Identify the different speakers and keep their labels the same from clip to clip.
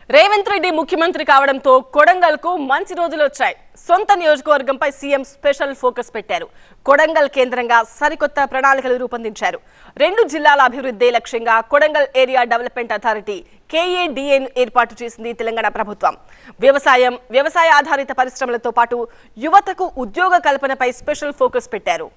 Speaker 1: రేవంత్ రెడ్డి ముఖ్యమంత్రి కావడంతో కొడంగల్కు మంచి రోజులు వచ్చాయి. సొంత నియోజకవర్గంపై సీఎం స్పెషల్ ఫోకస్ పెట్టారు. కొడంగల్ కేంద్రంగా సరికొత్త ప్రణాళికలు రూపొందించారు. 2 జిల్లాల అభివృద్ధి లక్ష్యంగా కొడంగల్ ఏరియా డెవలప్మెంట్ అథారిటీ KADAను ఏర్పాటు చేసింది తెలంగాణ ప్రభుత్వం. వ్యవసాయ ఆధారిత పరిశ్రమలతో పాటు యువతకు ఉద్యోగ కల్పనపై స్పెషల్ ఫోకస్ పెట్టారు.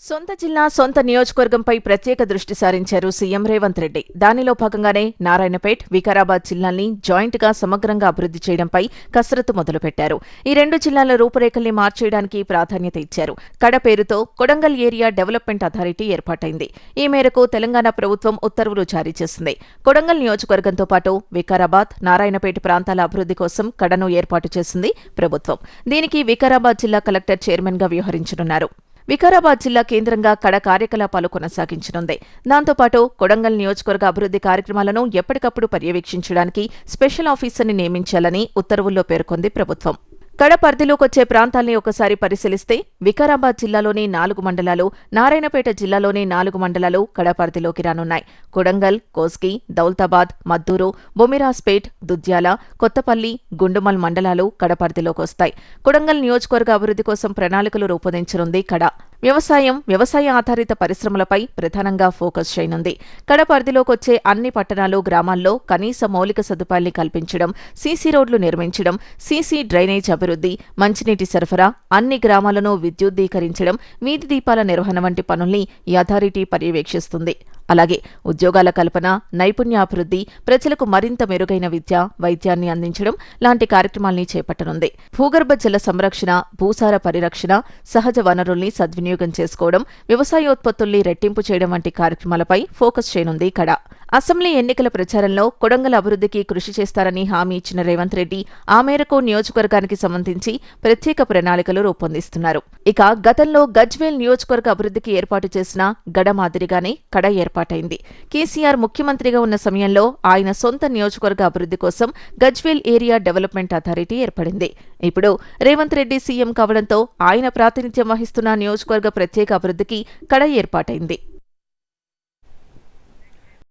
Speaker 2: సొంత జిల్లా సొంత నియోజకవర్గంపై ప్రత్యేక దృష్టి సారించారు సీఎం రేవంత్ రెడ్డి. దానిలో భాగంగానే నారాయణపేట్, వికారాబాద్ జిల్లాల్ని జాయింట్ గా సమగ్రంగా అభివృద్ధి చేయడంపై కసరత్తు మొదలుపెట్టారు. ఈ 2 జిల్లాల రూపురేఖల్ని మార్చేయడానికి ప్రాధాన్యత ఇచ్చారు. కడ పేరుతో కొడంగల్ ఏరియా డెవలప్మెంట్ అథారిటీ ఏర్పాటైంది. ఈ మేరకు తెలంగాణ ప్రభుత్వం ఉత్తర్వులు జారీ చేసింది. కొడంగల్ నియోజకవర్గంతో పాటు వికారాబాద్, నారాయణపేట ప్రాంతాల అభివృద్ధి కోసం కడను ఏర్పాటు చేసింది ప్రభుత్వం. దీనికి వికారాబాద్ జిల్లా కలెక్టర్ చైర్మన్ గా వ్యవహరించనున్నారు. వికారాబాద్ జిల్లా కేంద్రంగా కడ కార్యకలాపాలు కొనసాగించనుంది. దాంతోపాటు కొడంగల్ నియోజకవర్గ అభివృద్ధి కార్యక్రమాలను ఎప్పటికప్పుడు పర్యవేక్షించడానికి స్పెషల్ ఆఫీసర్ని నియమించాలని ఉత్తర్వుల్లో పేర్కొంది ప్రభుత్వం. కడ పరిధిలోకొచ్చే ప్రాంతాల్ని ఒకసారి పరిశీలిస్తే వికారాబాద్ జిల్లాలోని 4 మండలాలు, నారాయణపేట జిల్లాలోని 4 మండలాలు కడ పరిధిలోకి రానున్నాయి. కొడంగల్, కోస్గి, దౌల్తాబాద్, మద్దూరు, బొమిరాస్పేట్, దుద్యాల, కొత్తపల్లి, గుండుమల్ మండలాలు కడ పరిధిలోకొస్తాయి. కొడంగల్ నియోజకవర్గ అభివృద్ధి కోసం ప్రణాళికలు రూపొందించనుంది కడ. వ్యవసాయ ఆధారిత పరిశ్రమలపై ప్రధానంగా ఫోకస్ చేయనుంది. కడ పరిధిలోకొచ్చే అన్ని పట్టణాలు, గ్రామాల్లో కనీస మౌలిక సదుపాయాల్ని కల్పించడం, సీసీ రోడ్లు నిర్మించడం, సీసీ డ్రైనేజ్ అభివృద్ధి, మంచినీటి సరఫరా, అన్ని గ్రామాలను విద్యుద్దీకరించడం, వీధి దీపాల నిర్వహణ వంటి పనుల్ని ఈ అథారిటీ పర్యవేక్షిస్తుంది. అలాగే ఉద్యోగాల కల్పన, నైపుణ్యాభివృద్ధి, ప్రజలకు మరింత మెరుగైన విద్య, వైద్యాన్ని అందించడం లాంటి కార్యక్రమాల్ని చేపట్టనుంది. భూగర్భ జల సంరక్షణ, భూసార పరిరక్షణ, సహజ వనరుల్ని సద్వినియోగం చేసుకోవడం, వ్యవసాయోత్పత్తుల్ని రెట్టింపు చేయడం వంటి కార్యక్రమాలపై ఫోకస్ చేయనుంది కడ. అసెంబ్లీ ఎన్నికల ప్రచారంలో కొడంగల్ అభివృద్ధికి కృషి చేస్తారని హామీ ఇచ్చిన రేవంత్ రెడ్డి ఆ మేరకు నియోజకవర్గానికి సంబంధించి ప్రత్యేక ప్రణాళికలు రూపొందిస్తున్నారు. ఇక గతంలో గజ్వేల్ నియోజకవర్గ అభివృద్ధికి ఏర్పాటు చేసిన గడ మాదిరిగానే కడ ఏర్పాటైంది. కేసీఆర్ ముఖ్యమంత్రిగా ఉన్న సమయంలో ఆయన సొంత నియోజకవర్గ అభివృద్ధి కోసం గజ్వేల్ ఏరియా డెవలప్మెంట్ అథారిటీ ఏర్పడింది. ఇప్పుడు రేవంత్ రెడ్డి సీఎం కావడంతో ఆయన ప్రాతినిధ్యం వహిస్తున్న నియోజకవర్గ ప్రత్యేక అభివృద్ధికి కడ ఏర్పాటైంది.